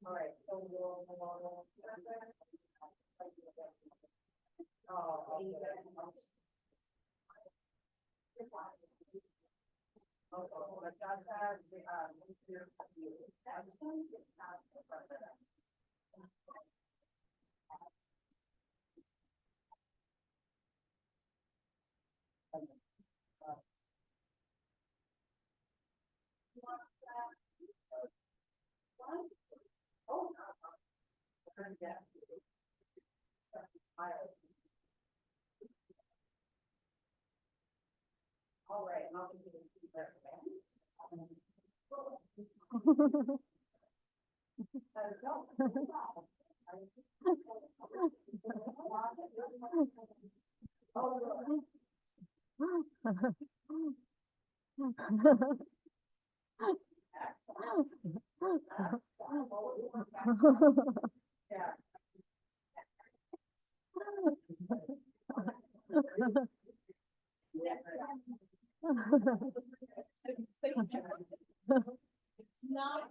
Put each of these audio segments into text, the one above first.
All right, so we'll. All right, and also give it to their yeah. It's not.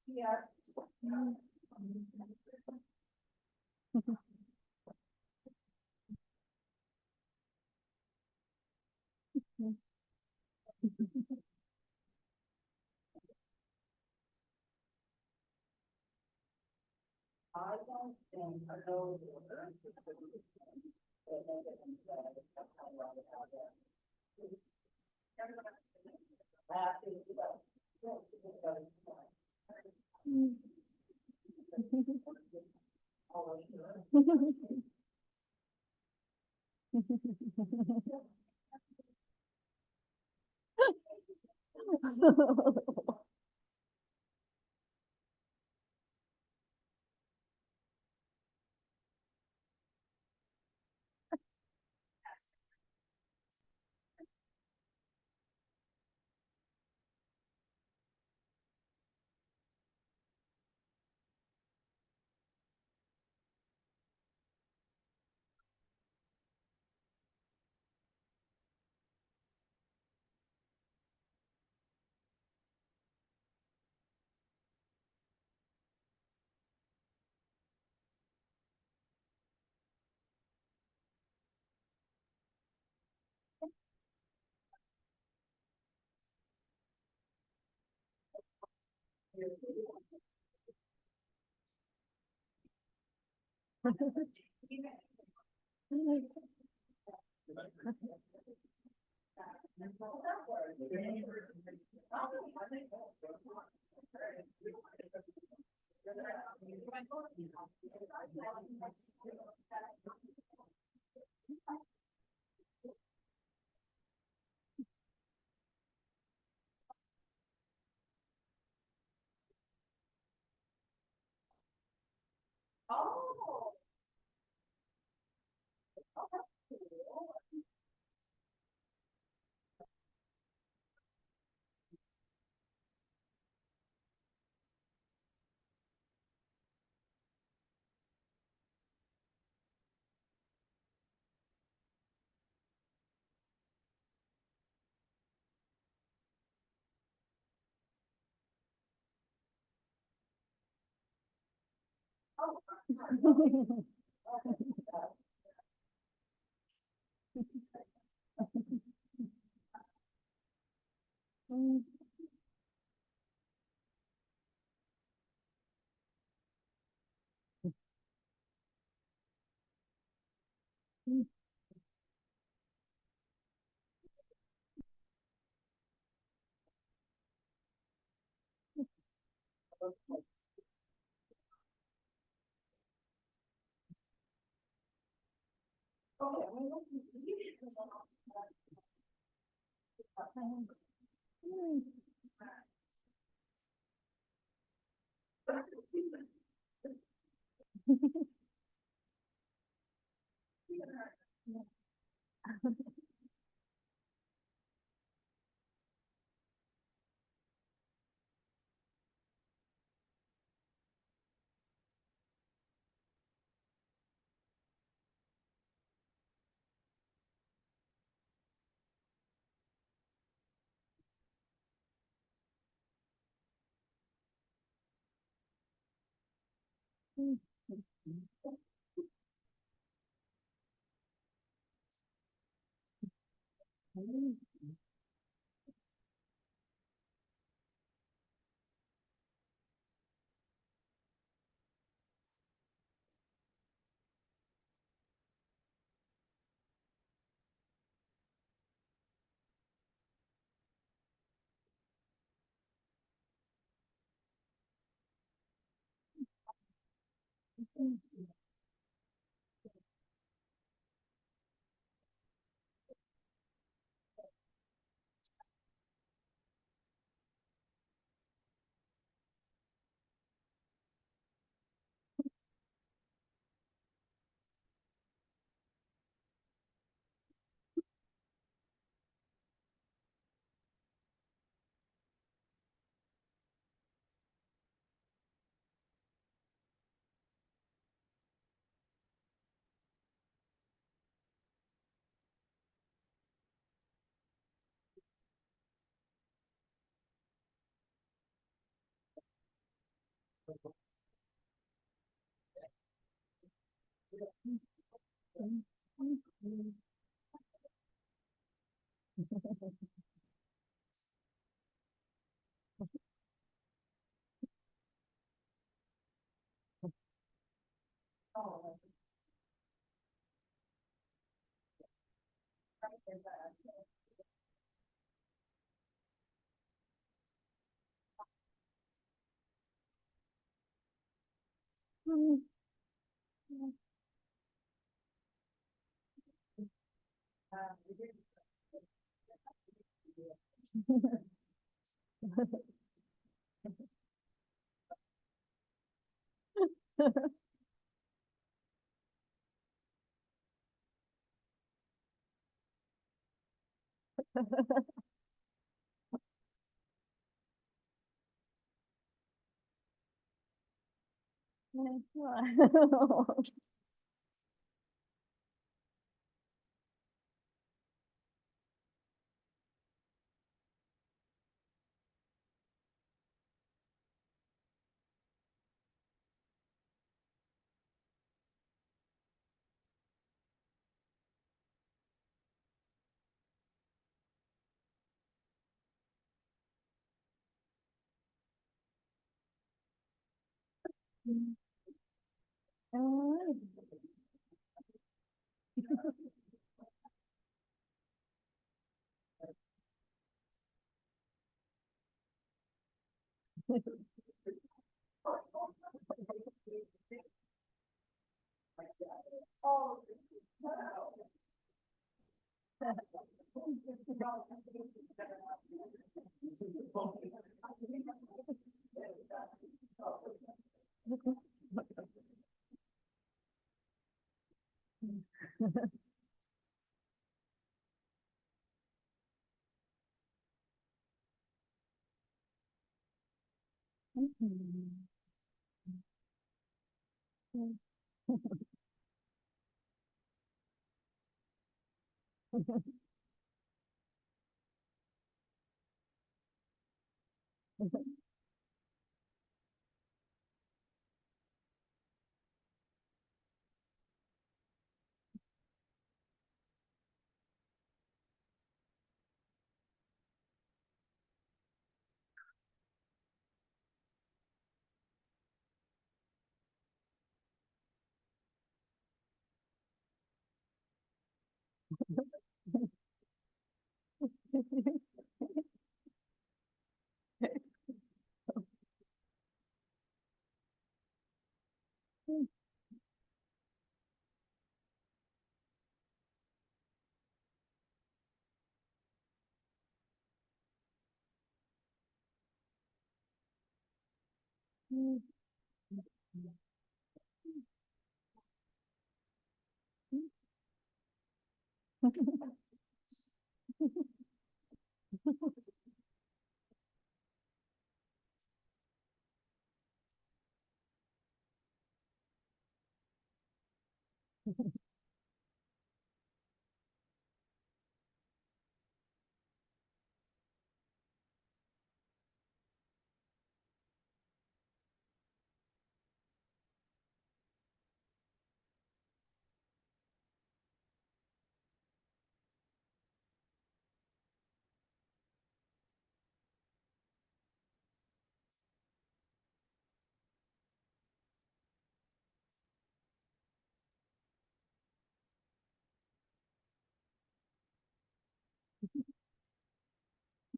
Yeah. I don't think I know. Oh.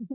How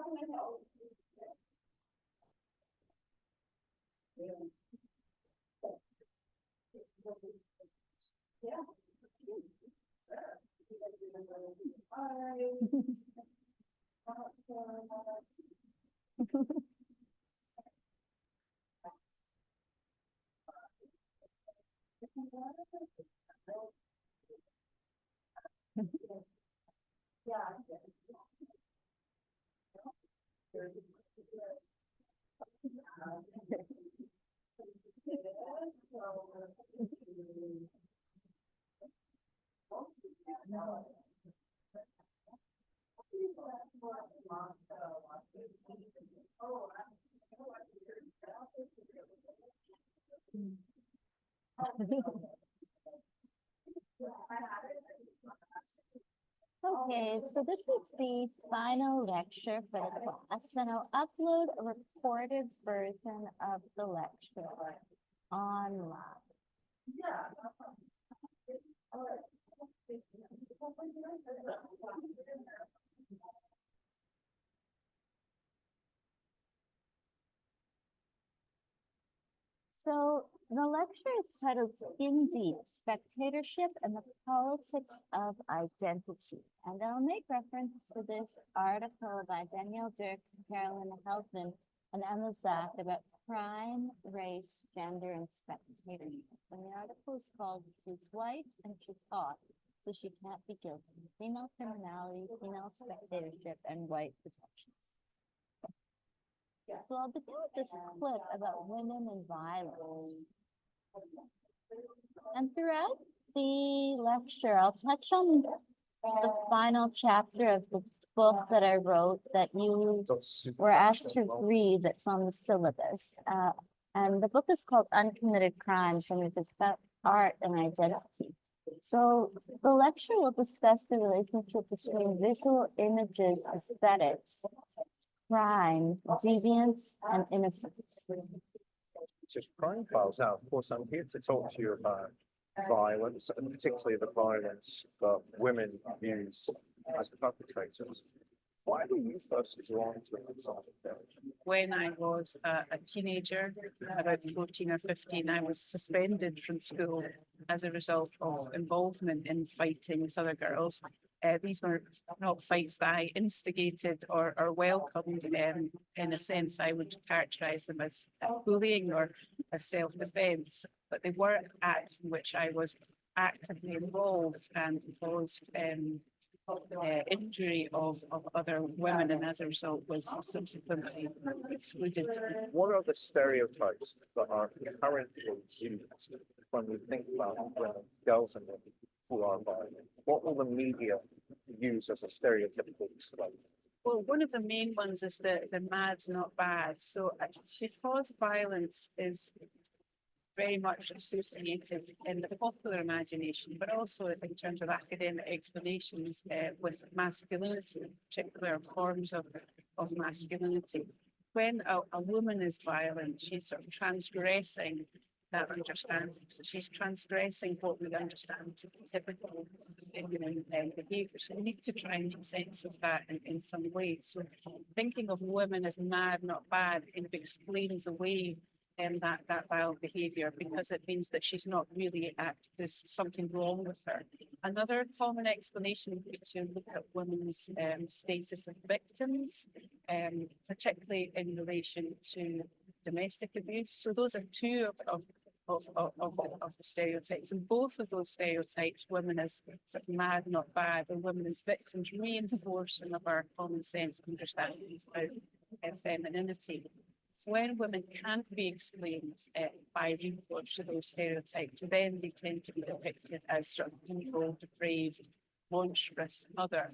can I help? Yeah. Okay, so this is the final lecture for the class, and I'll upload a recorded version of the lecture online. So the lecture is titled Skin Deep, Spectatorship and the Politics of Identity. And I'll make reference to this article by Danielle, Dirks, Carolyn Heldman, and Emma Zack about crime, race, gender, and spectatorship. And the article is called She's White and She's Hot, so She Can't Be Guilty. Female Criminality, Female Spectatorship, and White Protectionism. So I'll begin with this clip about women and violence. And throughout the lecture, I'll touch on the final chapter of the book that I wrote that you were asked to read that's on the syllabus. And the book is called Uncommitted Crimes, and it's about art and identity. So the lecture will discuss the relationship between visual images, aesthetics, crime, deviance, and innocence. To crime files now, of course, I'm here to talk to you about violence, and particularly the violence that women use as perpetrators. Why were you first drawn to that sort of thing? When I was a teenager, about 14 or 15, I was suspended from school as a result of involvement in fighting with other girls. These were not fights that I instigated or welcomed. In a sense, I would characterize them as bullying or as self-defense, but they were acts in which I was actively involved and caused injury of other women, and as a result was subsequently excluded. What are the stereotypes that are currently used when we think about women, girls and women who are violent? What will the media use as a stereotypical display? Well, one of the main ones is the mad, not bad. So because violence is very much associated in the popular imagination, but also in terms of academic explanations with masculinity, particular forms of masculinity. When a woman is violent, she's sort of transgressing that understanding. So she's transgressing what we understand to be typical feminine behaviour. So we need to try and make sense of that in some way. So thinking of women as mad, not bad, kind of explains away that violent behaviour, because it means that she's not really there's something wrong with her. Another common explanation would be to look at women's status of victims, particularly in relation to domestic abuse. So those are two of the stereotypes, and both of those stereotypes, women as sort of mad, not bad, and women as victims, reinforce some of our common sense understandings about femininity. When women can't be explained by recourse to those stereotypes, then they tend to be depicted as sort of evil, depraved, monstrous, other,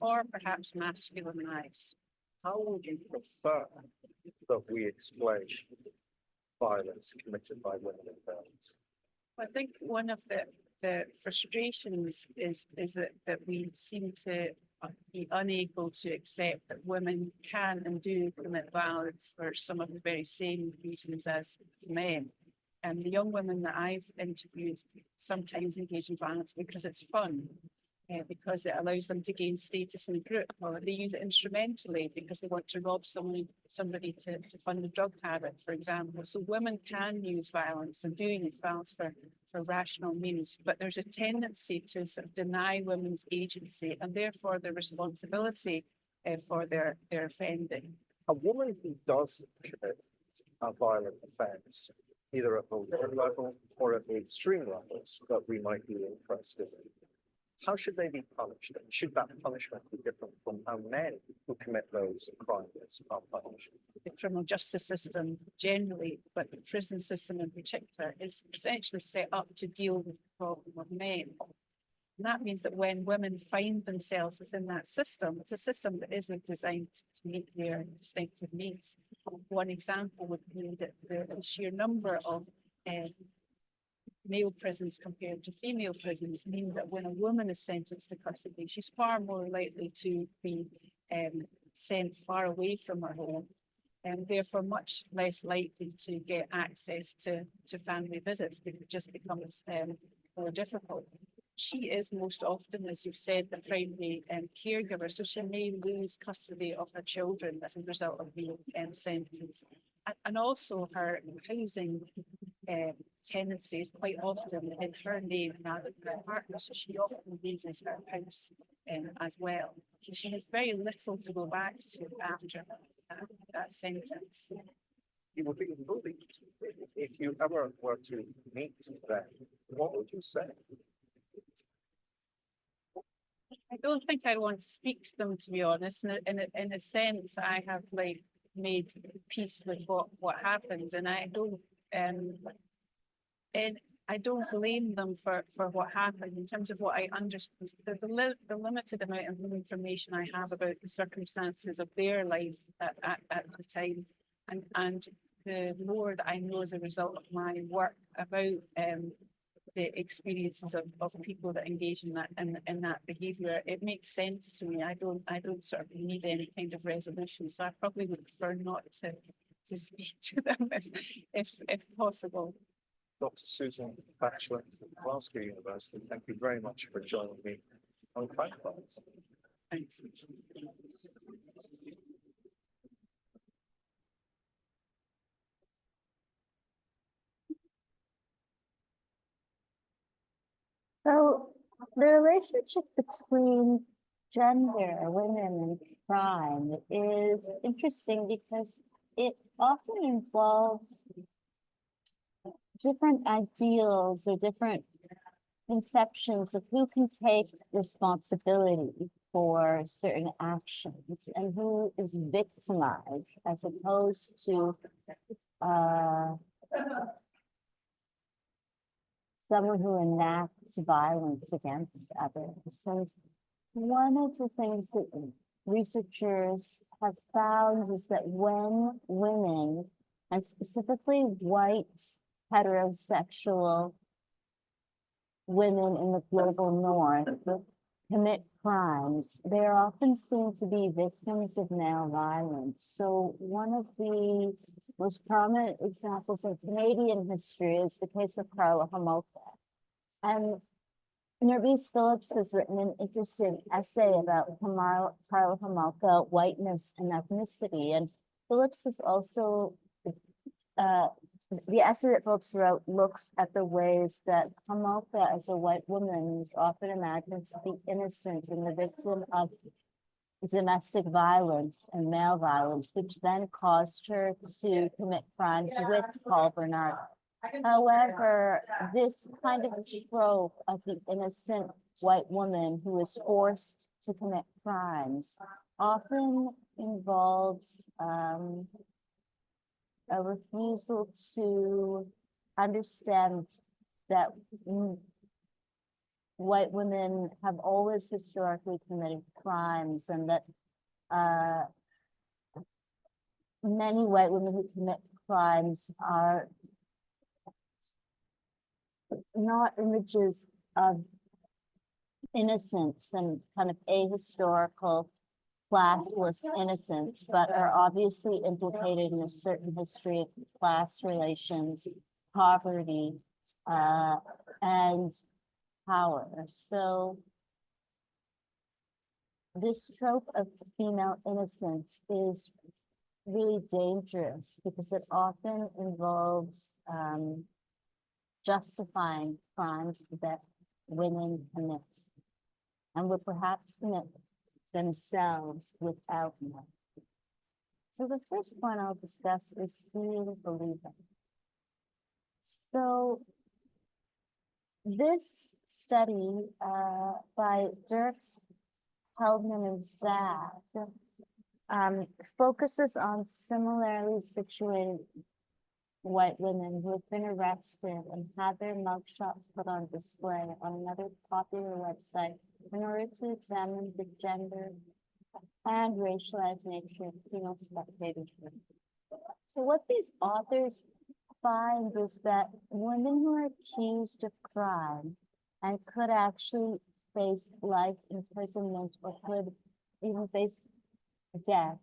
or perhaps masculinized. How would you prefer that we explain violence committed by women and girls? I think one of the frustrations is that we seem to be unable to accept that women can and do commit violence for some of the very same reasons as men. And the young women that I've interviewed sometimes engage in violence because it's fun, because it allows them to gain status in the group, or they use it instrumentally because they want to rob somebody to fund a drug habit, for example. So women can use violence and do use violence for rational means, but there's a tendency to sort of deny women's agency and therefore their responsibility for their offending. A woman who does commit a violent offence, either at the low level or at the extreme levels that we might be interested in, how should they be punished? And should that punishment be different from how men who commit those crimes are punished? The criminal justice system generally, but the prison system in particular, is essentially set up to deal with the problem of men. And that means that when women find themselves within that system, it's a system that isn't designed to meet their distinctive needs. One example would be that the sheer number of male prisons compared to female prisons mean that when a woman is sentenced to custody, she's far more likely to be sent far away from her home, and therefore much less likely to get access to family visits, because it just becomes more difficult. She is most often, as you've said, the primary caregiver, so she may lose custody of her children as a result of being sentenced. And also her housing tenancies quite often in her name rather than her partner, so she often loses her house as well. So she has very little to go back to after that sentence. You would be bullied if you ever were to meet them. What would you say? I don't think I want to speak to them, to be honest. In a sense, I have made peace with what happened, and I don't blame them for what happened. In terms of what I understand, the limited amount of information I have about the circumstances of their life at the time, and the more that I know as a result of my work about the experiences of people that engage in that behaviour, it makes sense to me. I don't sort of need any kind of resolution, so I probably would prefer not to speak to them if possible. Dr. Susan Batchelor from Glasgow University, thank you very much for joining me on Crime Files. Thanks. So the relationship between gender, women, and crime is interesting because it often involves different ideals or different conceptions of who can take responsibility for certain actions and who is victimized, as opposed to someone who enacts violence against others. And one of the things that researchers have found is that when women, and specifically white heterosexual women in the global north commit crimes, they are often seen to be victims of male violence. So one of the most prominent examples in Canadian history is the case of Carla Homolka. And Nervise Phillips has written an interesting essay about Carla Homolka, whiteness and ethnicity. And Phillips is also, the essay that Phillips wrote looks at the ways that Homolka as a white woman is often imagined to be innocent and the victim of domestic violence and male violence, which then caused her to commit crimes with Paul Bernardo. However, this kind of trope of the innocent white woman who is forced to commit crimes often involves a refusal to understand that white women have always historically committed crimes, and that many white women who commit crimes are not images of innocence and kind of ahistorical classless innocence, but are obviously implicated in a certain history of class relations, poverty, and power. So this trope of female innocence is really dangerous because it often involves justifying crimes that women commit and would perhaps commit themselves without them. So the first point I'll discuss is seeing believing. So this study by Dirks, Heldman, and Zack focuses on similarly situated white women who have been arrested and had their mugshots put on display on another popular website in order to examine the gender and racialized nature of penal spectatorship. So what these authors find is that women who are accused of crime and could actually face life imprisonment or could even face death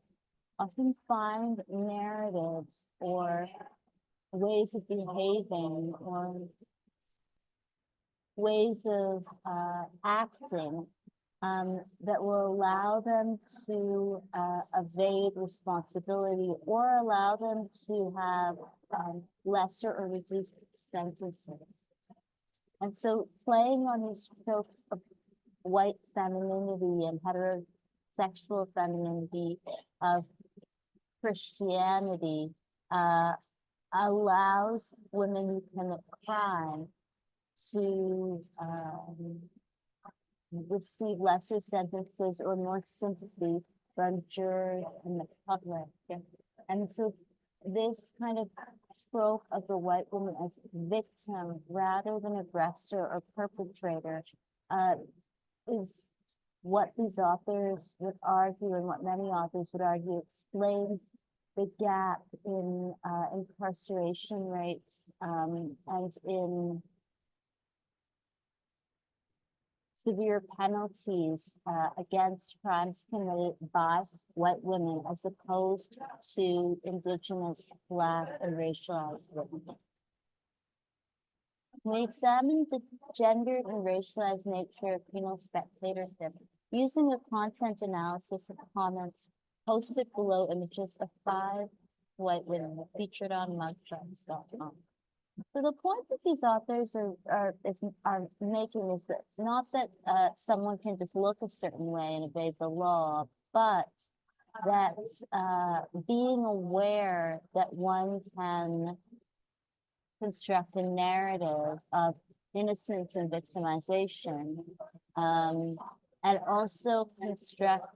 often find narratives or ways of behaving or ways of acting that will allow them to evade responsibility or allow them to have lesser or reduced sentences. And so playing on these tropes of white femininity and heterosexual femininity of Christianity allows women who commit crime to receive lesser sentences or more sympathy from jurors and the public. And so this kind of trope of the white woman as victim rather than aggressor or perpetrator is what these authors would argue, and what many authors would argue explains the gap in incarceration rates and in severe penalties against crimes committed by white women as opposed to Indigenous, Black, and racialized women. We examined the gendered and racialized nature of penal spectatorship using a content analysis of comments posted below images of 5 white women featured on mugshots.com. So the point that these authors are making is that not that someone can just look a certain way and evade the law, but that being aware that one can construct a narrative of innocence and victimization, and also construct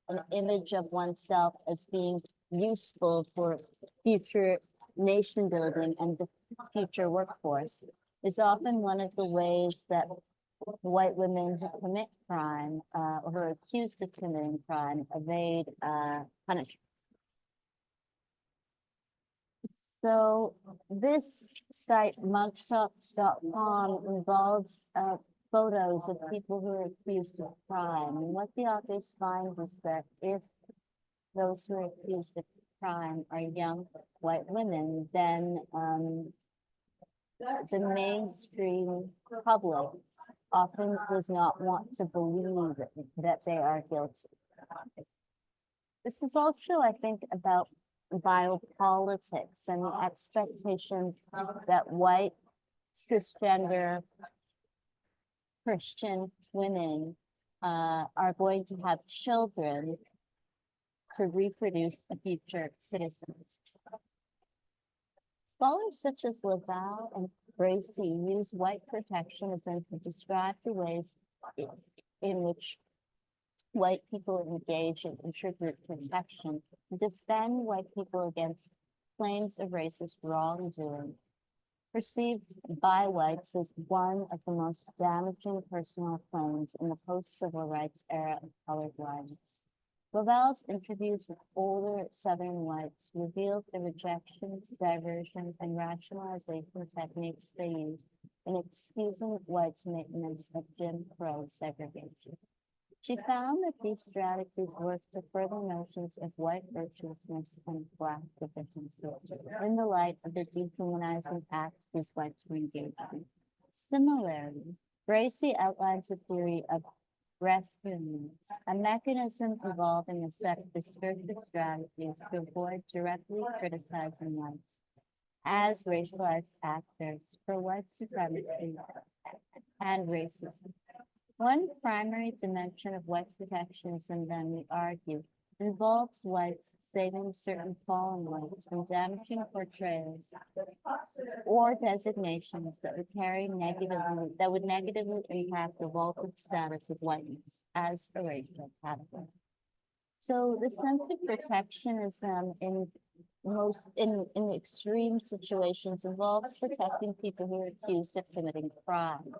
an image of oneself as being useful for future nation building and the future workforce is often one of the ways that white women who commit crime or who are accused of committing crime evade punishment. So this site, mugshots.com, involves photos of people who are accused of crime. And what the authors find is that if those who are accused of crime are young white women, then the mainstream public often does not want to believe that they are guilty. This is also, I think, about biopolitics and the expectation that white cisgender Christian women are going to have children to reproduce a future citizens. Scholars such as Laval and Gracie use white protectionism to describe the ways in which white people engage in intricate protection to defend white people against claims of racist wrongdoing, perceived by whites as one of the most damaging personal claims in the post-civil rights era of colorblindness. Laval's interviews with older Southern whites revealed the rejection, diversion, and rationalization techniques they used in excusing whites' maintenance of Jim Crow segregation. She found that these strategies worked to further notions of white virtuousness and Black deficiency in the light of the dehumanizing acts these whites were engaged in. Similarly, Gracie outlines a theory of rescuance, a mechanism involving a set of discursive strategies to avoid directly criticizing whites as racialized actors for white supremacy and racism. One primary dimension of white protectionism, then we argue, involves whites saving certain fallen whites from damaging portrayals or designations that would negatively impact the vaulted status of whiteness as a racial category. So the sense of protectionism in extreme situations involves protecting people who are accused of committing crime.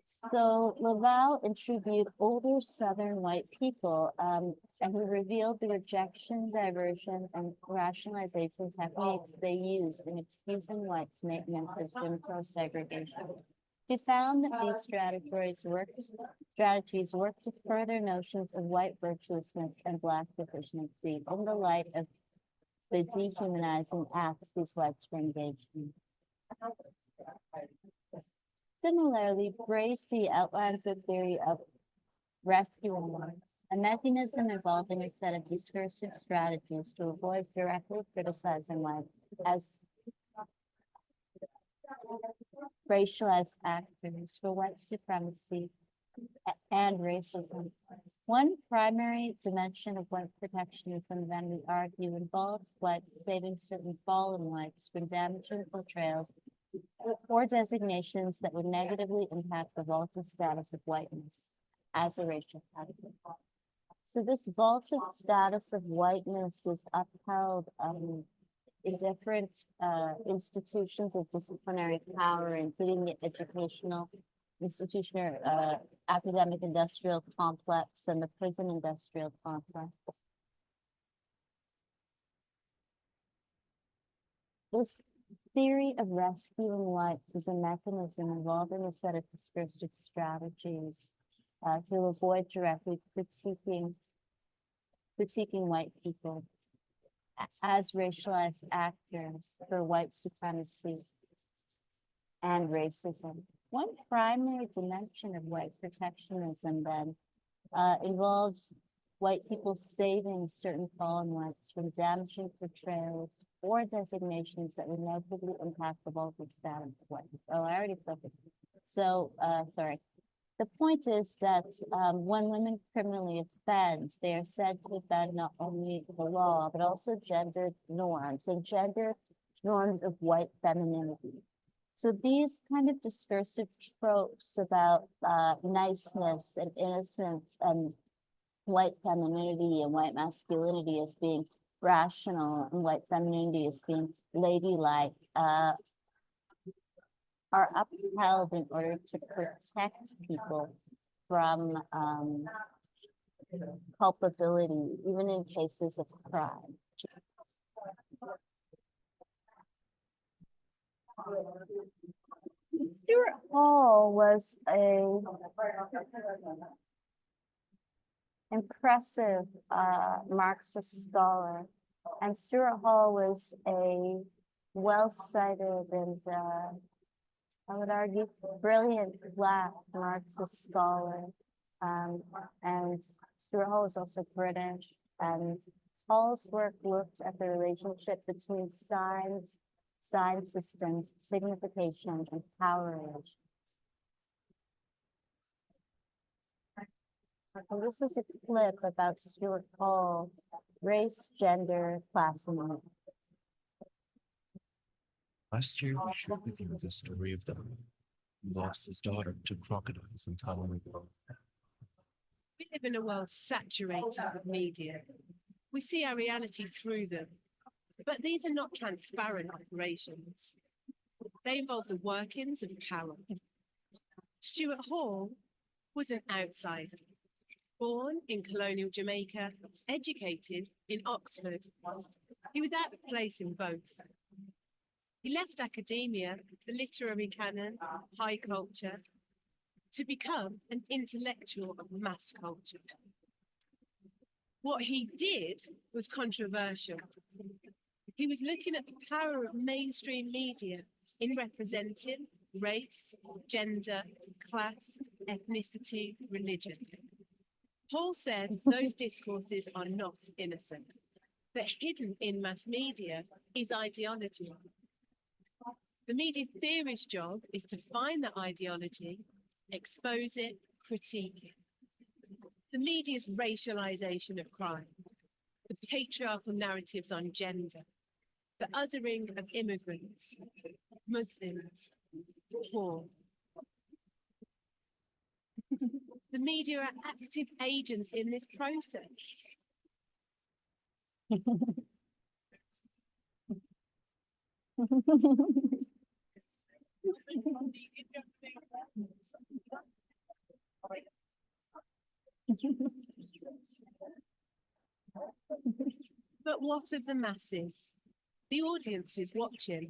So Laval interviewed older Southern white people and who revealed the rejection, diversion, and rationalization techniques they used in excusing whites' maintenance of Jim Crow segregation. She found that these strategies worked to further notions of white virtuousness and Black deficiency in the light of the dehumanizing acts these whites were engaged in. Similarly, Gracie outlines a theory of rescuing whites, a mechanism involving a set of discursive strategies to avoid directly criticizing whites as racialized actors for white supremacy and racism. One primary dimension of white protectionism, then we argue, involves whites saving certain fallen whites from damaging portrayals or designations that would negatively impact the vaulted status of whiteness as a racial category. So this vaulted status of whiteness is upheld in different institutions of disciplinary power, including the educational institution or academic industrial complex and the prison industrial complex. This theory of rescuing whites is a mechanism involving a set of discursive strategies to avoid directly critiquing white people as racialized actors for white supremacy and racism. One primary dimension of white protectionism then involves white people saving certain fallen whites from damaging portrayals or designations that would negatively impact the vaulted status of whiteness. Oh, I already spoke it. So, sorry. The point is that when women criminally offend, they are said to offend not only the law, but also gendered norms and gender norms of white femininity. So these kind of discursive tropes about niceness and innocence and white femininity and white masculinity as being rational and white femininity as being ladylike are upheld in order to protect people from culpability, even in cases of crime. Stuart Hall was a impressive Marxist scholar, and Stuart Hall was a well-cited and I would argue brilliant Black Marxist scholar. And Stuart Hall was also British, and Hall's work looked at the relationship between signs, sign systems, signification, and power relations. And this is a clip about Stuart Hall, race, gender, class, and money. Last year, we shared with you the story of the man who lost his daughter to crocodiles in Thailand. We live in a world saturated with media. We see our reality through them, but these are not transparent operations. They involve the workings of power. Stuart Hall was an outsider, born in colonial Jamaica, educated in Oxford. He was out of place in both. He left academia, the literary canon, high culture, to become an intellectual of mass culture. What he did was controversial. He was looking at the power of mainstream media in representing race, gender, class, ethnicity, religion. Paul said those discourses are not innocent, that hidden in mass media is ideology. The media theorist's job is to find that ideology, expose it, critique it. The media's racialization of crime, the patriarchal narratives on gender, the othering of immigrants, Muslims, poor. The media are active agents in this process. But what of the masses? The audience is watching.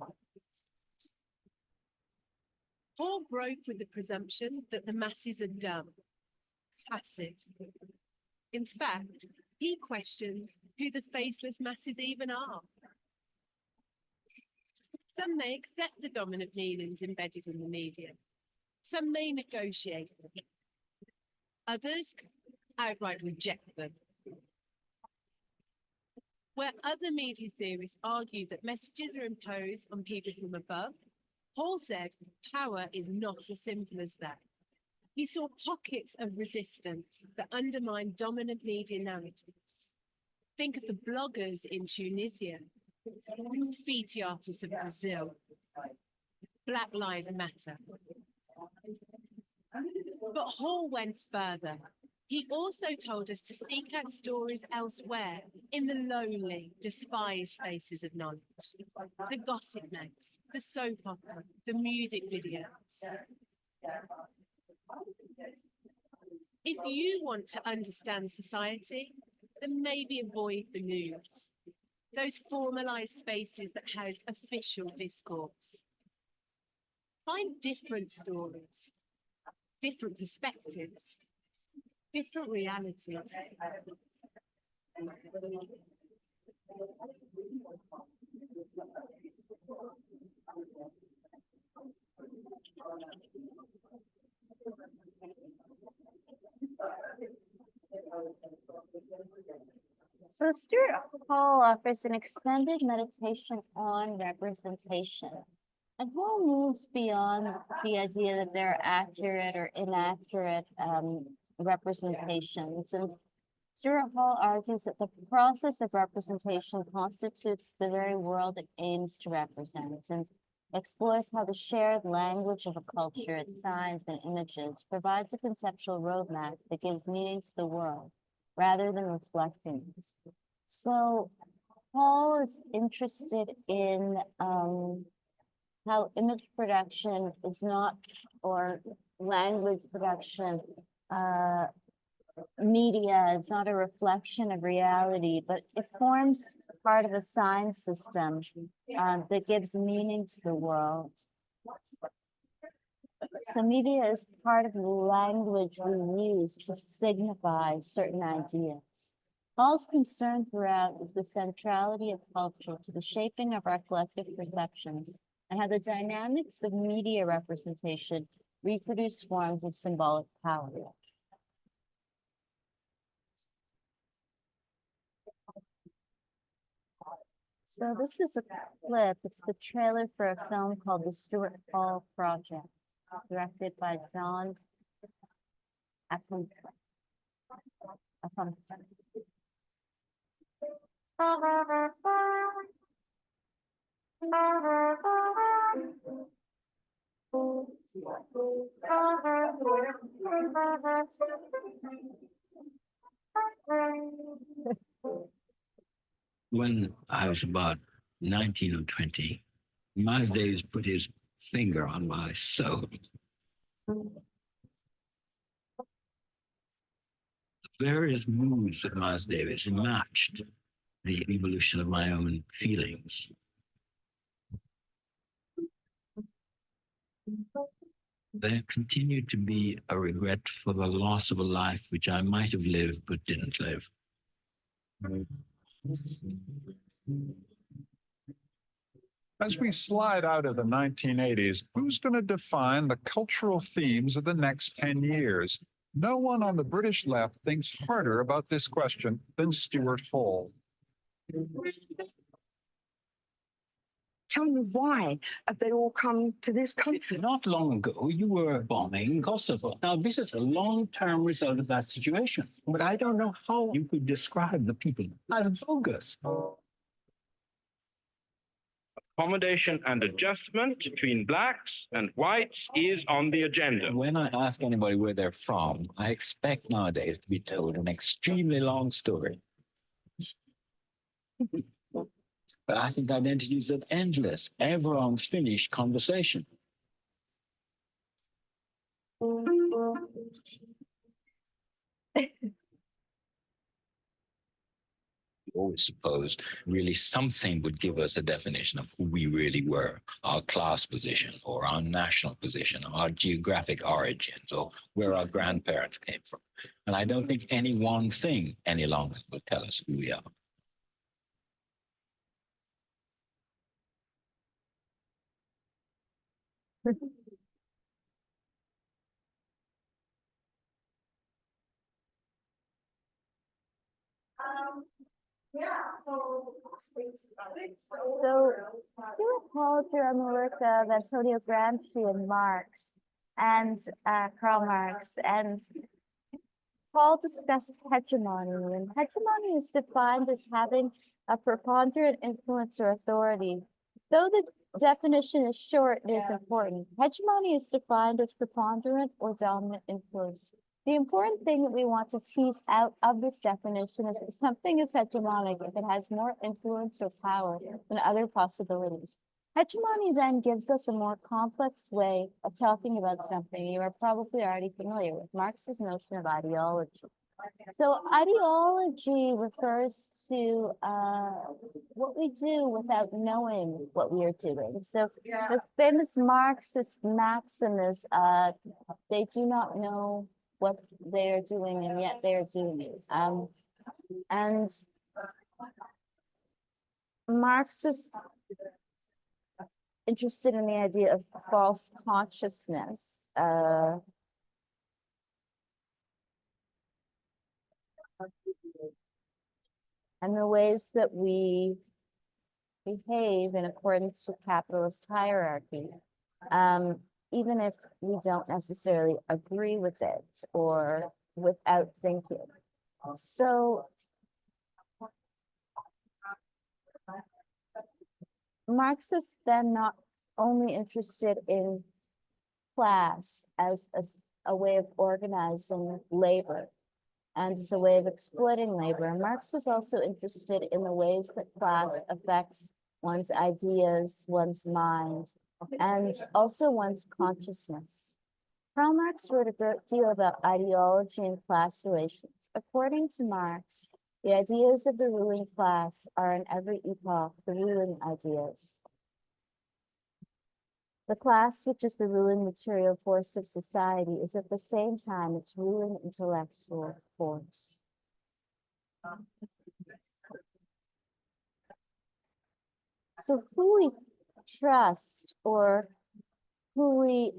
Paul broke with the presumption that the masses are dumb, passive. In fact, he questioned who the faceless masses even are. Some may accept the dominant meanings embedded in the media. Some may negotiate them. Others outright reject them. Where other media theorists argue that messages are imposed on people from above, Paul said power is not as simple as that. He saw pockets of resistance that undermine dominant media narratives. Think of the bloggers in Tunisia, the graffiti artists of Brazil, Black Lives Matter. But Hall went further. He also told us to seek out stories elsewhere in the lonely, despised spaces of knowledge. The gossip notes, the soap opera, the music videos. If you want to understand society, then maybe avoid the news, those formalized spaces that house official discourse. Find different stories, different perspectives, different realities. So Stuart Hall offers an extended meditation on representation. And Hall moves beyond the idea that there are accurate or inaccurate representations. And Stuart Hall argues that the process of representation constitutes the very world it aims to represent, and explores how the shared language of a culture, its signs and images, provides a conceptual roadmap that gives meaning to the world, rather than reflecting it. So Hall is interested in how image production is not, or language production media is not a reflection of reality, but it forms part of a sign system that gives meaning to the world. So media is part of the language we use to signify certain ideas. Paul's concern throughout is the centrality of culture to the shaping of our collective perceptions and how the dynamics of media representation reproduce forms of symbolic power. So this is a clip. It's the trailer for a film called The Stuart Hall Project, directed by John Ackham. When I was about 19 or 20, Miles Davis put his finger on my soul. The various moods of Miles Davis matched the evolution of my own feelings. There continued to be a regret for the loss of a life which I might have lived but didn't live. As we slide out of the 1980s, who's going to define the cultural themes of the next 10 years? No one on the British left thinks harder about this question than Stuart Hall. Tell me, why have they all come to this country? Not long ago, you were bombing Kosovo. Now, this is a long-term result of that situation. But I don't know how you could describe the people as bogus. Accommodation and adjustment between blacks and whites is on the agenda. When I ask anybody where they're from, I expect nowadays to be told an extremely long story. But I think identity is an endless, ever unfinished conversation. Always supposed really something would give us a definition of who we really were, our class position or our national position, our geographic origins, or where our grandparents came from. And I don't think any one thing any longer will tell us who we are. So Stuart Hall drew on the work of Antonio Gramsci and Marx and Karl Marx, and Paul discussed hegemony, and hegemony is defined as having a preponderant influence or authority. Though the definition is short, it is important. Hegemony is defined as preponderant or dominant influence. The important thing that we want to tease out of this definition is that something is hegemonic if it has more influence or power than other possibilities. Hegemony then gives us a more complex way of talking about something. You are probably already familiar with Marx's notion of ideology. So ideology refers to what we do without knowing what we are doing. So the famous Marxist maxim is they do not know what they are doing, and yet they are doing it. And Marx is interested in the idea of false consciousness. And the ways that we behave in accordance with capitalist hierarchy. Even if we don't necessarily agree with it or without thinking. So Marx is then not only interested in class as a way of organizing labor and as a way of exploiting labor. Marx is also interested in the ways that class affects one's ideas, one's mind, and also one's consciousness. Karl Marx wrote a great deal about ideology and class relations. According to Marx, the ideas of the ruling class are in every epoch the ruling ideas. The class, which is the ruling material force of society, is at the same time its ruling intellectual force. So who we trust or who we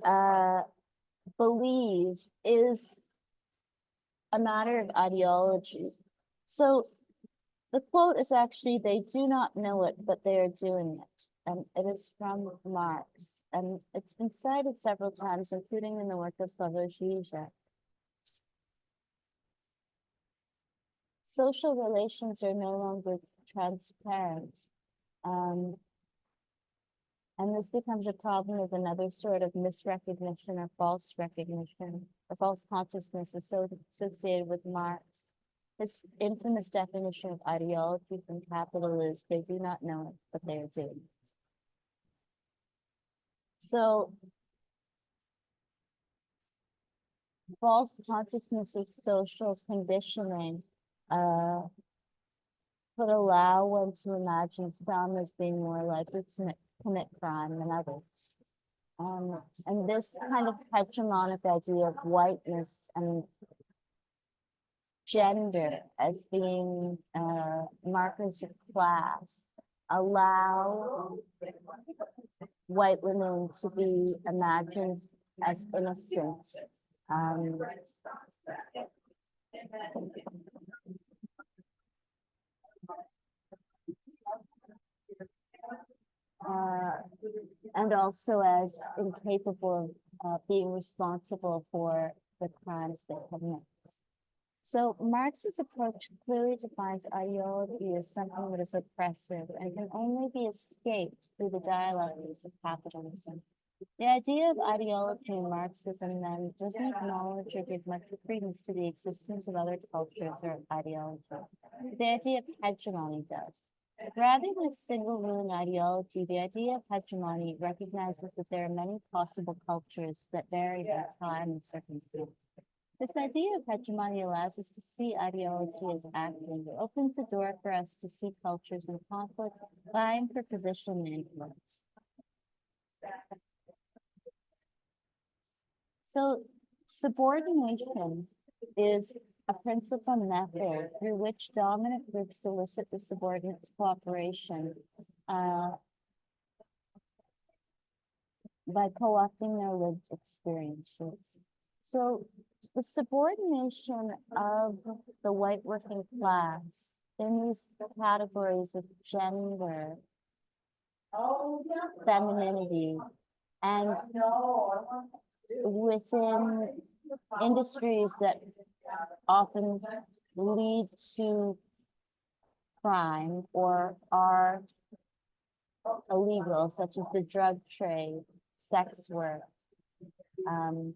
believe is a matter of ideology. So the quote is actually, they do not know it, but they are doing it. And it is from Marx. And it's been cited several times, including in the work of Slavoj Žižek. Social relations are no longer transparent. And this becomes a problem of another sort of misrecognition or false recognition or false consciousness associated with Marx. His infamous definition of ideology from capital is they do not know it, but they are doing it. So false consciousness of social conditioning could allow one to imagine some as being more likely to commit crime than others. And this kind of hegemonic idea of whiteness and gender as being markers of class allow white women to be imagined as innocent. And also as incapable of being responsible for the crimes they commit. So Marx's approach clearly defines ideology as something that is oppressive and can only be escaped through the dialectics of capitalism. The idea of ideology in Marxism then doesn't acknowledge or give much credence to the existence of other cultures or ideologies. The idea of hegemony does. Rather than a single ruling ideology, the idea of hegemony recognizes that there are many possible cultures that vary by time and circumstance. This idea of hegemony allows us to see ideology as acting. It opens the door for us to see cultures in conflict, vying for position and influence. So subordination is a principal method through which dominant groups solicit the subordinates' cooperation by co-opting their lived experiences. So the subordination of the white working class in these categories of gender, femininity, and within industries that often lead to crime or are illegal, such as the drug trade, sex work, and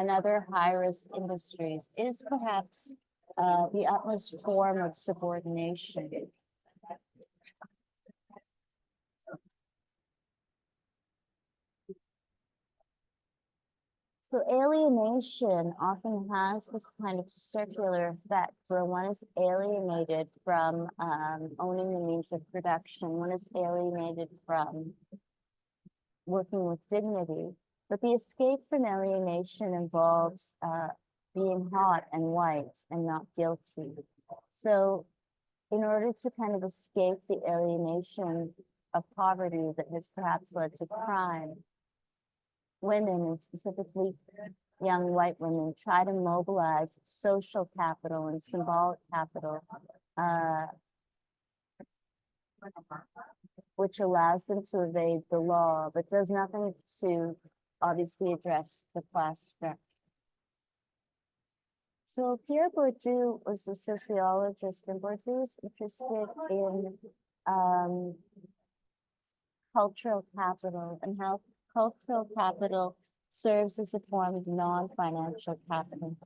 other high-risk industries, is perhaps the utmost form of subordination. So alienation often has this kind of circular effect where one is alienated from owning the means of production, one is alienated from working with dignity. But the escape from alienation involves being hot and white and not guilty. So in order to kind of escape the alienation of poverty that has perhaps led to crime, women, and specifically young white women, try to mobilize social capital and symbolic capital, which allows them to evade the law, but does nothing to obviously address the class structure. So Pierre Bourdieu was a sociologist, and Bourdieu was interested in cultural capital and how cultural capital serves as a form of non-financial capital.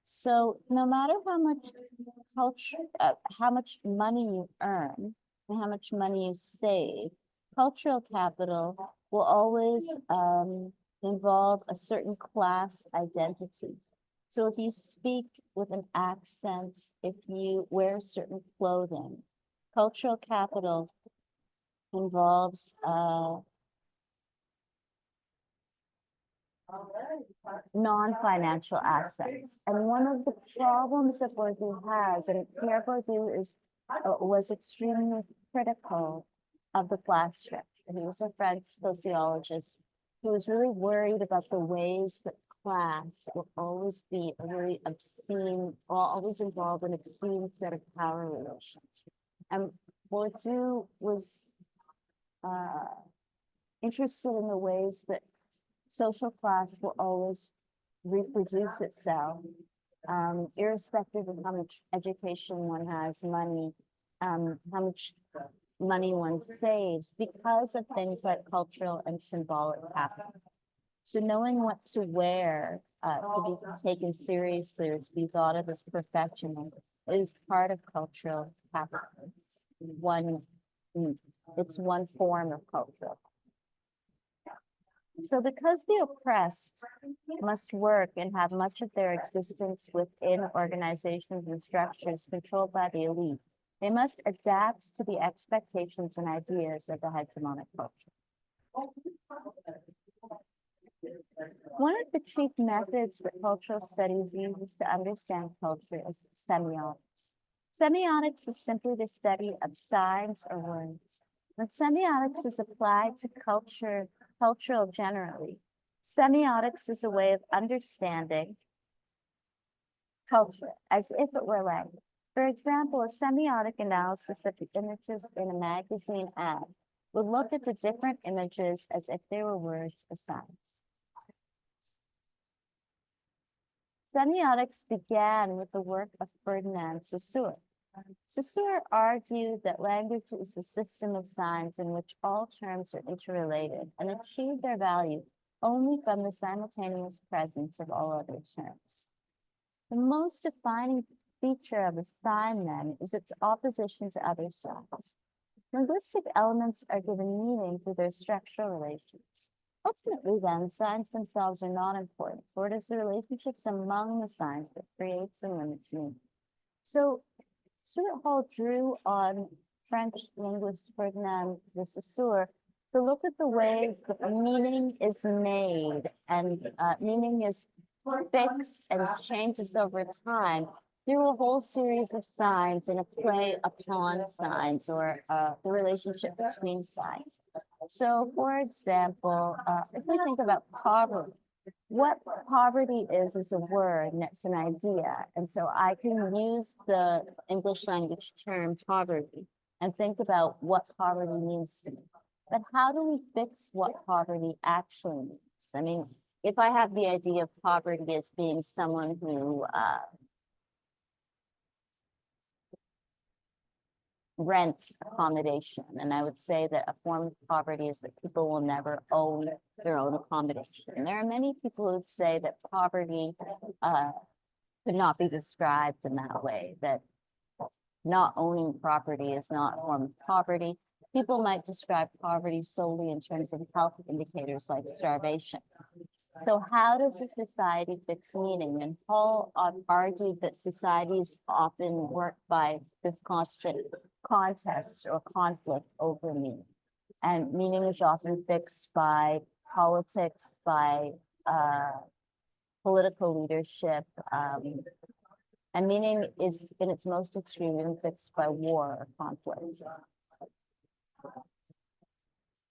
So no matter how much how much money you earn and how much money you save, cultural capital will always involve a certain class identity. So if you speak with an accent, if you wear certain clothing, cultural capital involves non-financial assets. And one of the problems that Bourdieu has, and Pierre Bourdieu was extremely critical of the class structure. He was a French sociologist who was really worried about the ways that class will always be a really obscene, or always involved in obscene set of power relations. And Bourdieu was interested in the ways that social class will always reproduce itself, irrespective of how much education one has, money, how much money one saves, because of things like cultural and symbolic capital. So knowing what to wear to be taken seriously or to be thought of as perfection is part of cultural capital. It's one form of cultural. So because the oppressed must work and have much of their existence within organizations and structures controlled by the elite, they must adapt to the expectations and ideas of the hegemonic culture. One of the chief methods that cultural studies uses to understand culture is semiotics. Semiotics is simply the study of signs or words. When semiotics is applied to cultural generally, semiotics is a way of understanding culture as if it were language. For example, a semiotic analysis of the images in a magazine ad would look at the different images as if they were words or signs. Semiotics began with the work of Ferdinand Saussure. Saussure argued that language is a system of signs in which all terms are interrelated and achieve their value only from the simultaneous presence of all other terms. The most defining feature of a sign, then, is its opposition to other signs. Linguistic elements are given meaning through their structural relations. Ultimately, then, signs themselves are not important, for it is the relationships among the signs that creates and limits meaning. So, Stuart Hall drew on French linguist Ferdinand de Saussure to look at the ways that meaning is made and meaning is fixed and changes over time through a whole series of signs and a play upon signs, or the relationship between signs. So, for example, if we think about poverty, what poverty is a word and it's an idea. And so I can use the English language term poverty and think about what poverty means to me. But how do we fix what poverty actually means? I mean, if I have the idea of poverty as being someone who rents accommodation, and I would say that a form of poverty is that people will never own their own accommodation. And there are many people who would say that poverty could not be described in that way, that not owning property is not a form of poverty. People might describe poverty solely in terms of health indicators like starvation. So how does a society fix meaning? And Hall argued that societies often work by this constant contest or conflict over meaning. And meaning is often fixed by politics, by political leadership, and meaning is in its most extreme even fixed by war or conflict.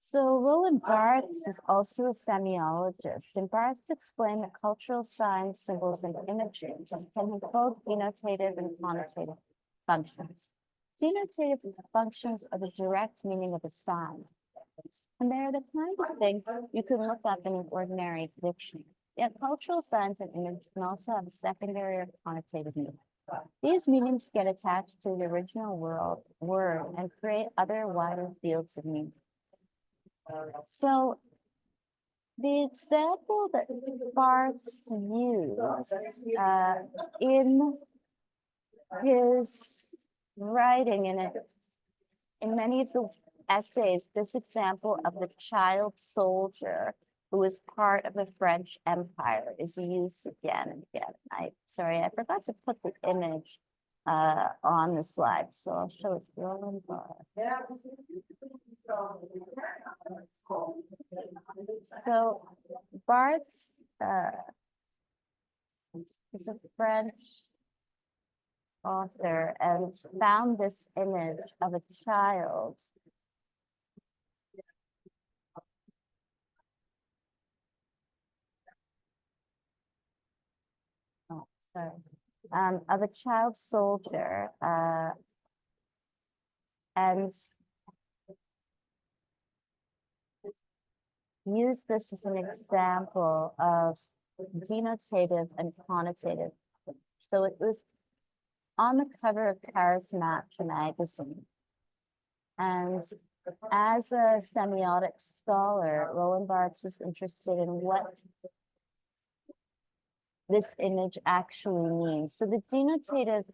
So Roland Barthes was also a semiologist, and Barthes explained that cultural signs, symbols, and images can have both denotative and connotative functions. Denotative functions are the direct meaning of a sign, and they're the kind of thing you can look up in an ordinary dictionary. Yet cultural signs and images can also have a secondary or connotative meaning. These meanings get attached to the original word and create other wider fields of meaning. So the example that Barthes used in his writing, in many of the essays, this example of the child soldier who was part of the French Empire, is used again and again. Sorry, I forgot to put the image on the slide, so I'll show it. Roland Barthes. So Barthes is a French author and found this image of a child of a child soldier and use this as an example of denotative and connotative. So it was on the cover of Paris Match magazine. And as a semiotic scholar, Roland Barthes was interested in what this image actually means. So the denotative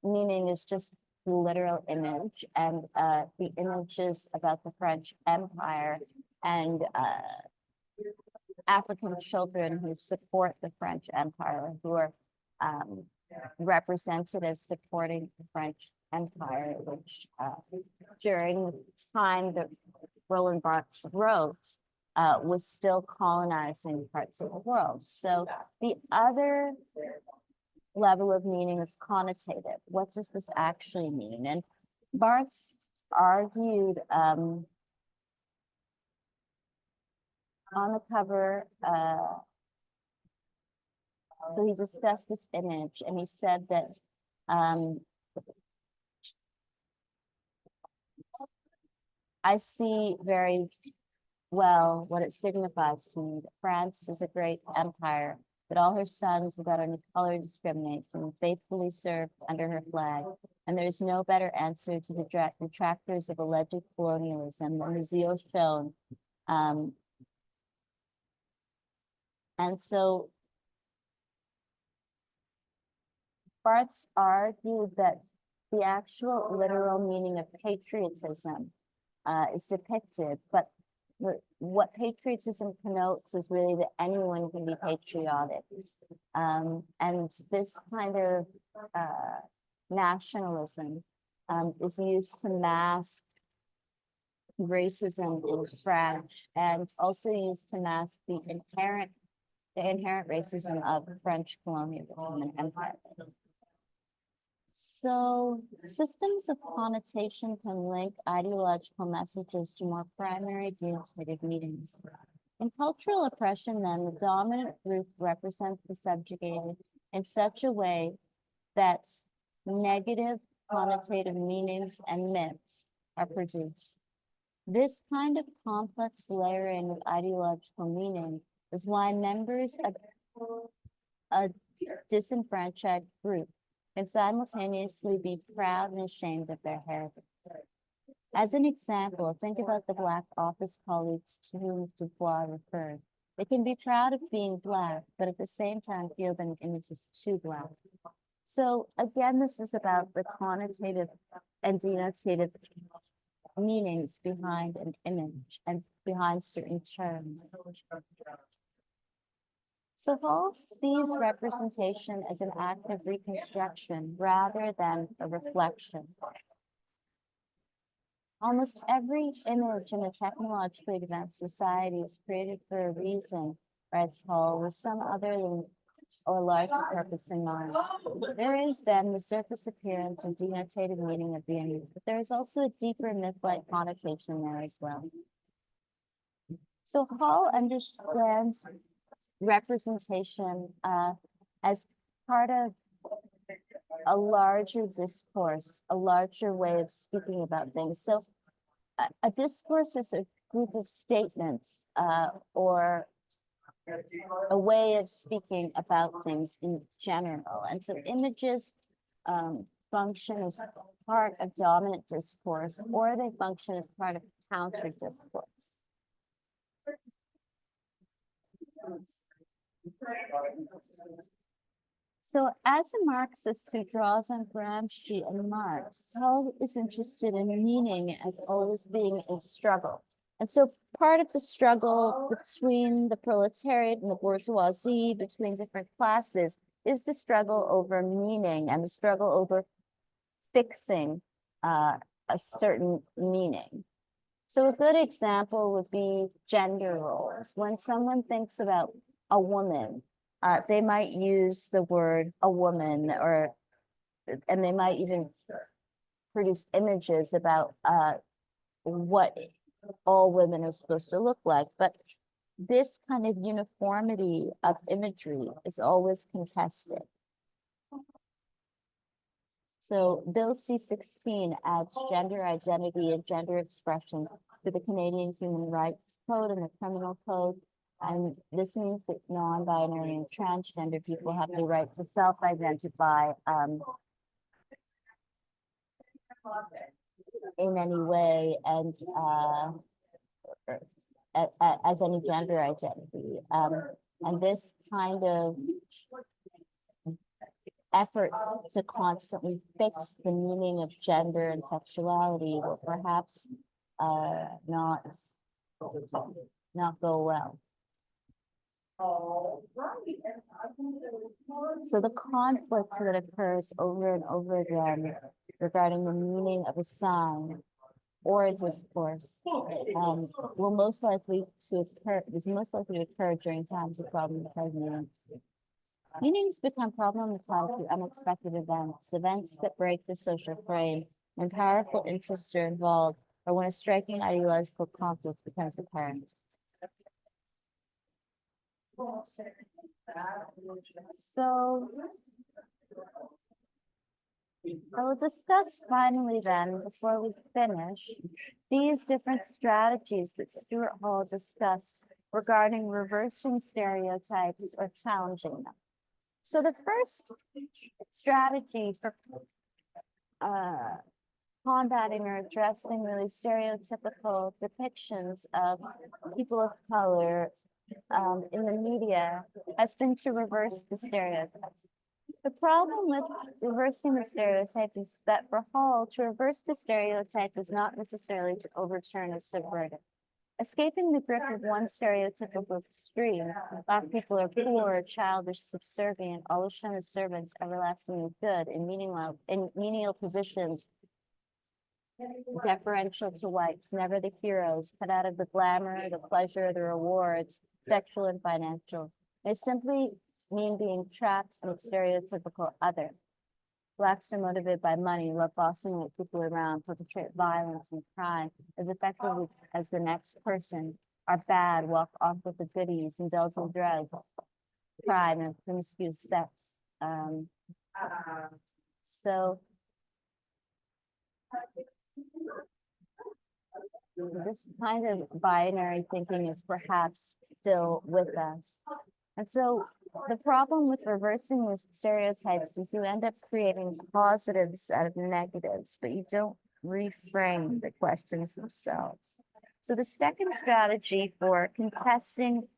meaning is just the literal image, and the images about the French Empire and African children who support the French Empire, who are represented as supporting the French Empire, which during the time that Roland Barthes wrote, was still colonizing parts of the world. So the other level of meaning is connotative. What does this actually mean? And Barthes argued on the cover, so he discussed this image and he said that I see very well what it signifies to me, that France is a great empire, that all her sons, without any color discrimination, faithfully serve under her flag. And there is no better answer to the detractors of alleged colonialism than the zeal shown. And so Barthes argued that the actual literal meaning of patriotism is depicted, but what patriotism connotes is really that anyone can be patriotic. And this kind of nationalism is used to mask racism in French, and also used to mask the inherent racism of French colonialism and empire. So systems of connotation can link ideological messages to more primary denotative meanings. In cultural oppression, then, the dominant group represents the subjugated in such a way that negative connotative meanings and myths are produced. This kind of complex layering of ideological meaning is why members of a disenfranchised group can simultaneously be proud and ashamed of their heritage. As an example, think about the Black office colleagues to whom Dubois referred. They can be proud of being Black, but at the same time feel that an image is too Black. So again, this is about the connotative and denotative meanings behind an image and behind certain terms. So Hall sees representation as an act of reconstruction rather than a reflection. Almost every image in a technologically advanced society is created for a reason, writes Hall, with some other or larger purpose in mind. There is then the surface appearance or denotative meaning of the image, but there is also a deeper myth-like connotation there as well. So Hall understands representation as part of a larger discourse, a larger way of speaking about things. So a discourse is a group of statements or a way of speaking about things in general. And so images function as part of dominant discourse, or they function as part of counter discourse. So as a Marxist who draws on Gramsci and Marx, Hall is interested in meaning as always being a struggle. And so part of the struggle between the proletariat and the bourgeoisie, between different classes, is the struggle over meaning and the struggle over fixing a certain meaning. So a good example would be gender roles. When someone thinks about a woman, they might use the word a woman, and they might even produce images about what all women are supposed to look like. But this kind of uniformity of imagery is always contested. So Bill C-16 adds gender identity and gender expression to the Canadian Human Rights Code and the Criminal Code. And this means that non-binary and transgender people have the right to self-identify in any way and as any gender identity. And this kind of efforts to constantly fix the meaning of gender and sexuality will perhaps not go well. So the conflict that occurs over and over again regarding the meaning of a sign or a discourse will most likely to occur during times of problematized meanings. Meanings become problematized through unexpected events that break the social frame, when powerful interests are involved, or when a striking ideological conflict becomes apparent. So I will discuss finally then, before we finish, these different strategies that Stuart Hall discussed regarding reversing stereotypes or challenging them. So the first strategy for combating or addressing really stereotypical depictions of people of color in the media has been to reverse the stereotypes. The problem with reversing the stereotype is that for Hall, to reverse the stereotype is not necessarily to overturn or subvert it. Escaping the grip of one stereotypical extreme, Black people are poor, childish, subservient, always shown as servants, everlastingly good, in menial positions, deferential to whites, never the heroes, cut out of the glamour, the pleasure, the rewards, sexual and financial. They simply mean being trapped in a stereotypical other. Blacks are motivated by money, love bossing like people around, perpetrate violence and crime as effectively as the next person, are bad, walk off with the goodies, indulge in drugs, crime, and promiscuous sex. So this kind of binary thinking is perhaps still with us. And so the problem with reversing these stereotypes is you end up creating positives out of negatives, but you don't reframe the questions themselves. So the second strategy for contesting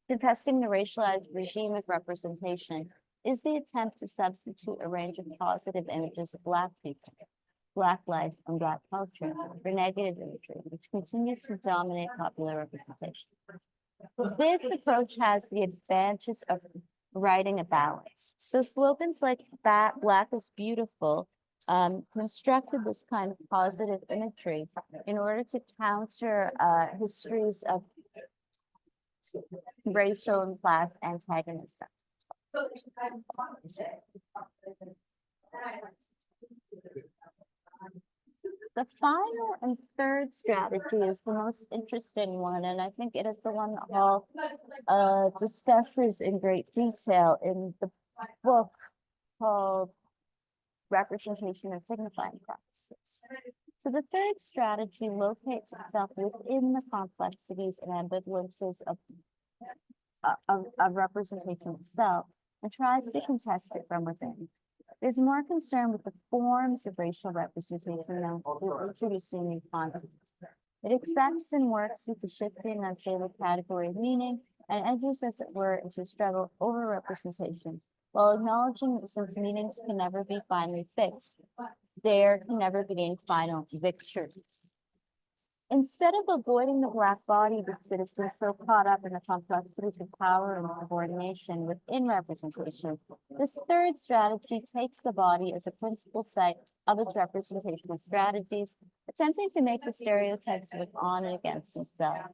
the racialized regime of representation is the attempt to substitute a range of positive images of Black people, Black life, and Black culture for negative imagery, which continues to dominate popular representation. This approach has the advantage of writing a balance. So slogans like Black is beautiful constructed this kind of positive imagery in order to counter histories of racial and class antagonism. The final and third strategy is the most interesting one, and I think it is the one that Hall discusses in great detail in the book called Representation and Signifying Practices. So the third strategy locates itself within the complexities and ambivalences of representation itself and tries to contest it from within. It is more concerned with the forms of racial representation than with introducing new content. It accepts and works with the shifting, unstable category of meaning and enters, as it were, into a struggle over representation, while acknowledging that since meanings can never be finally fixed, there can never be any final victories. Instead of avoiding the Black body because it has been so caught up in the complexities of power and subordination within representation, this third strategy takes the body as a principal site of its representational strategies, attempting to make the stereotypes work on and against themselves.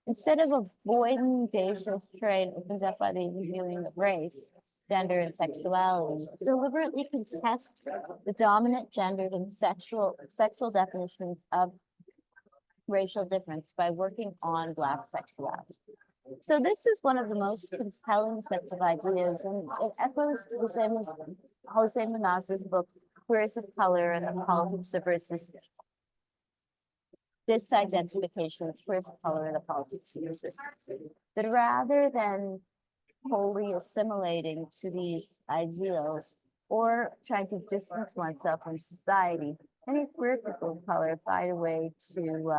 Instead of avoiding Deja's trade opened up by the viewing of race, gender, and sexuality, it deliberately contests the dominant gendered and sexual definitions of racial difference by working on Black sexuality. So this is one of the most compelling sets of ideas, and it echoes the same as Jose Menaz's book, Queers of Color and the Politics of Resistance. Disidentification, Queers of Color and the Politics of Resistance. That rather than wholly assimilating to these ideals or trying to distance oneself from society, many queer people of color find a way to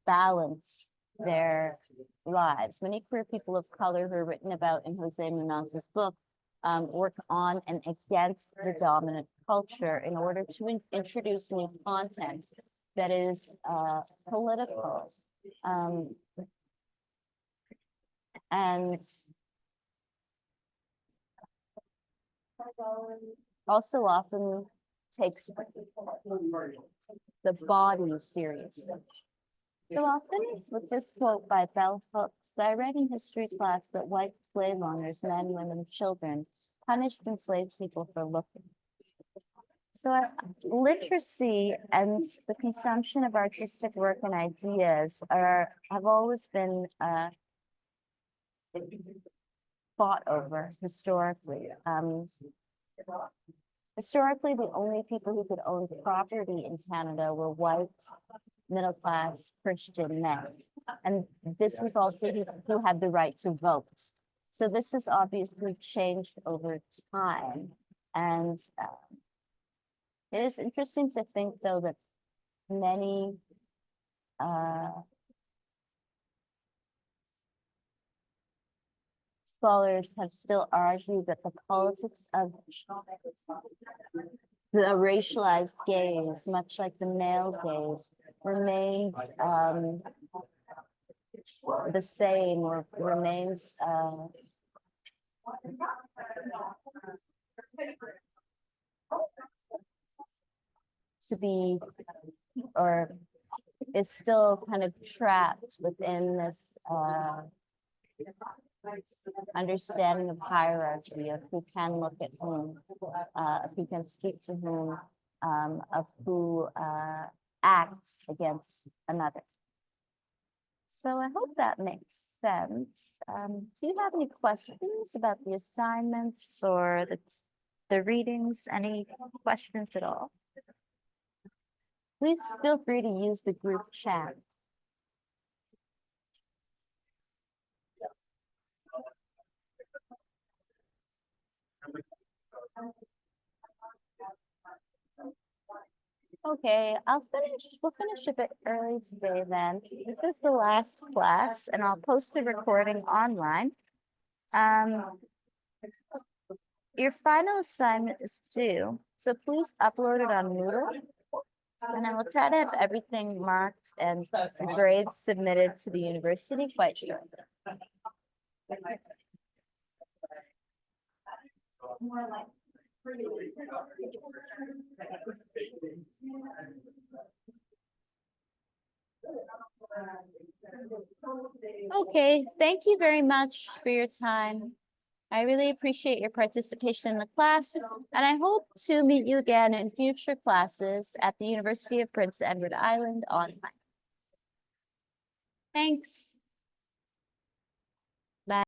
balance their lives. Many queer people of color who are written about in Jose Menaz's book work on and against the dominant culture in order to introduce new content that is political and also often takes the body seriously. So I'll finish with this quote by Bell Hooks. I read in history class that white slave owners, men, women, children, punished enslaved people for looking. So literacy and the consumption of artistic work and ideas have always been fought over historically. Historically, the only people who could own property in Canada were white, middle-class Christian men. And this was also who had the right to vote. So this has obviously changed over time. And it is interesting to think, though, that many scholars have still argued that the politics of the racialized gaze, much like the male gaze, remains the same or remains to be or is still kind of trapped within this understanding of hierarchy of who can look at whom, of who can speak to whom, of who acts against another. So I hope that makes sense. Do you have any questions about the assignments or the readings? Any questions at all? Please feel free to use the group chat. Okay, we'll finish a bit early today then. This is the last class and I'll post the recording online. Your final assignment is due, so please upload it on Moodle. And I will try to have everything marked and the grades submitted to the university quite shortly. Okay, thank you very much for your time. I really appreciate your participation in the class, and I hope to meet you again in future classes at the University of Prince Edward Island online. Thanks.